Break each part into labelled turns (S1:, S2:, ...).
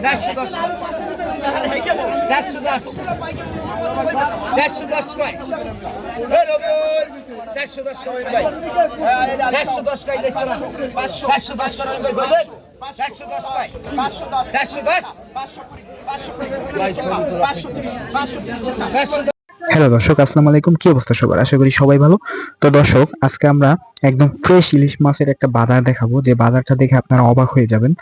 S1: 410 410 410 কয় বরাবর 410 কয় ভাই 410 কয় দেখতে না 410 কয় ভাই বলেন 410 কয় 510 510
S2: হ্যালো দর্শক, আসসালামু আলাইকুম। কি অবস্থা সবার? আশা করি সবাই ভালো। তো দর্শক, আজকে আমরা একদম ফ্রেশ ইলিশ মাছের একটা বাজার দেখাবো, যে বাজারটা দেখে আপনারা অবাক হয়ে যাবেন।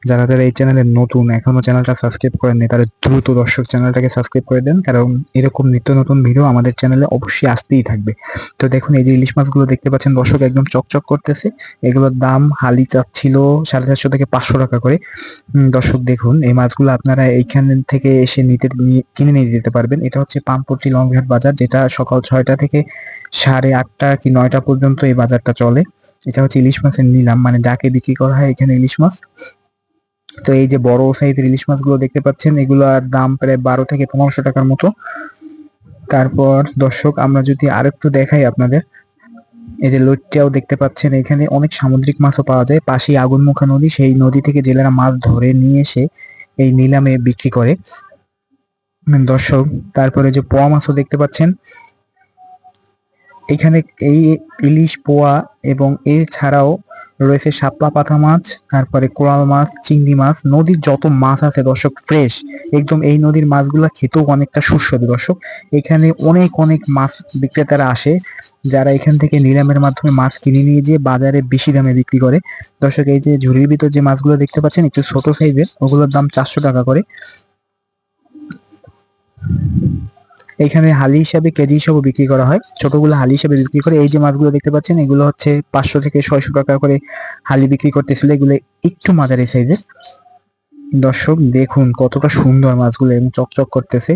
S2: যারা যারা এই চ্যানেলে নতুন, এখনো চ্যানেলটা সাবস্ক্রাইব করেননি, তারা দ্রুত দর্শক চ্যানেলটাকে সাবস্ক্রাইব করে দেন, কারণ এরকম নিত্য নতুন ভিডিও আমাদের চ্যানেলে অবশ্যই আসতেই থাকবে। তো দেখুন, এই যে ইলিশ মাছগুলো দেখতে পাচ্ছেন দর্শক, একদম চকচক করতেছে। এগুলোর দাম হালি চাচ্ছিল 450 থেকে 500 টাকা করে। দর্শক দেখুন, এই মাছগুলো আপনারা এইখান থেকে এসে কিনে নিয়ে যেতে পারবেন। এটা হচ্ছে পাম্পট্টি লংঘাট বাজার, যেটা সকাল 6টা থেকে 8:30 কি 9টা পর্যন্ত এই বাজারটা চলে। এটা হচ্ছে ইলিশ মাছের নিলাম, মানে যাকে বিক্রি করা হয় এখানে ইলিশ মাছ। তো এই যে বড় সাইজের ইলিশ মাছগুলো দেখতে পাচ্ছেন, এগুলোর দাম প্রায় 12 থেকে 1500 টাকার মতো। তারপর দর্শক, আমরা যদি আরেকটু দেখাই আপনাদের, এই যে লইট্টাও দেখতে পাচ্ছেন। এখানে অনেক সামুদ্রিক মাছও পাওয়া যায়। পাশেই আগুনমুখা নদী, সেই নদী থেকে জেলেরা মাছ ধরে নিয়ে এসে এই নিলামে বিক্রি করে দর্শক। তারপরে যে পোয়া মাছও দেখতে পাচ্ছেন এখানে, এই ইলিশ, পোয়া এবং এছাড়াও রয়েছে শাপলা পাতা মাছ, তারপরে কোরাল মাছ, চিংড়ি মাছ। নদীর যত মাছ আছে দর্শক, ফ্রেশ একদম। এই নদীর মাছগুলো খেতেও অনেকটা সুস্বাদু দর্শক। এখানে অনেক অনেক মাছ বিক্রেতারা আসে, যারা এখান থেকে নিলামের মাধ্যমে মাছ কিনে নিয়ে যেয়ে বাজারে বেশি দামে বিক্রি করে দর্শক। এই যে ঝুড়ির ভিতর যে মাছগুলো দেখতে পাচ্ছেন একটু ছোট সাইজের, ওগুলোর দাম 400 টাকা করে। এখানে হালি হিসাবে, কেজি হিসাবে বিক্রি করা হয়। ছোটগুলো হালি হিসাবে বিক্রি করে। এই যে মাছগুলো দেখতে পাচ্ছেন, এগুলো হচ্ছে 500 থেকে 600 টাকা করে হালি বিক্রি করতেছিল। এগুলো একটু মাঝারি সাইজের দর্শক। দেখুন কতটা সুন্দর মাছগুলো এবং চকচক করতেছে।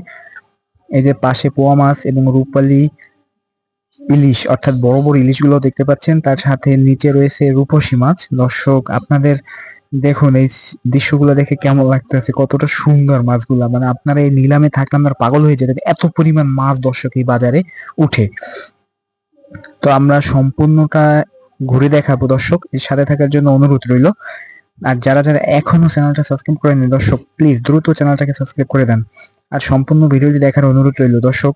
S2: এই যে পাশে পোয়া মাছ এবং রূপালী ইলিশ, অর্থাৎ বড় বড় ইলিশগুলো দেখতে পাচ্ছেন। তার সাথে নিচে রয়েছে রূপসী মাছ দর্শক। আপনাদের দেখুন এই দৃশ্যগুলো দেখে কেমন লাগতেছে, কতটা সুন্দর মাছগুলা। মানে আপনারা এই নিলামে থাকলে আপনারা পাগল হয়ে যেতেন, এত পরিমাণ মাছ দর্শক এই বাজারে উঠে। তো আমরা সম্পূর্ণটা ঘুরে দেখাবো দর্শক, এর সাথে থাকার জন্য অনুরোধ রইল। আর যারা যারা এখনো চ্যানেলটা সাবস্ক্রাইব করেনি দর্শক, প্লিজ দ্রুত চ্যানেলটাকে সাবস্ক্রাইব করে দেন। আর সম্পূর্ণ ভিডিওটি দেখার অনুরোধ রইল দর্শক।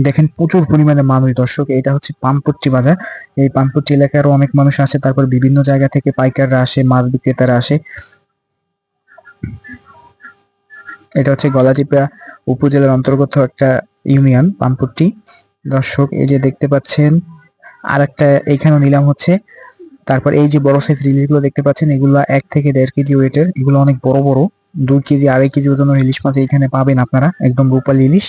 S2: দেখেন প্রচুর পরিমাণে মানুষ দর্শক। এটা হচ্ছে পাম্পট্টি বাজার। এই পাম্পট্টি এলাকারও অনেক মানুষ আসে, তারপর বিভিন্ন জায়গা থেকে পাইকাররা আসে, মাছ বিক্রেতারা আসে। এটা হচ্ছে গলাচিপা উপজেলার অন্তর্গত একটা ইউনিয়ন, পাম্পট্টি দর্শক। এই যে দেখতে পাচ্ছেন আর একটা এখানেও নিলাম হচ্ছে। তারপর এই যে বড় সাইজ ইলিশগুলো দেখতে পাচ্ছেন, এগুলো 1 থেকে 1.5 কেজি ওয়েটের। এগুলো অনেক বড় বড়, 2 কেজি 2.5 কেজি ওজনের ইলিশ মাছ এখানে পাবেন আপনারা, একদম রূপালী ইলিশ।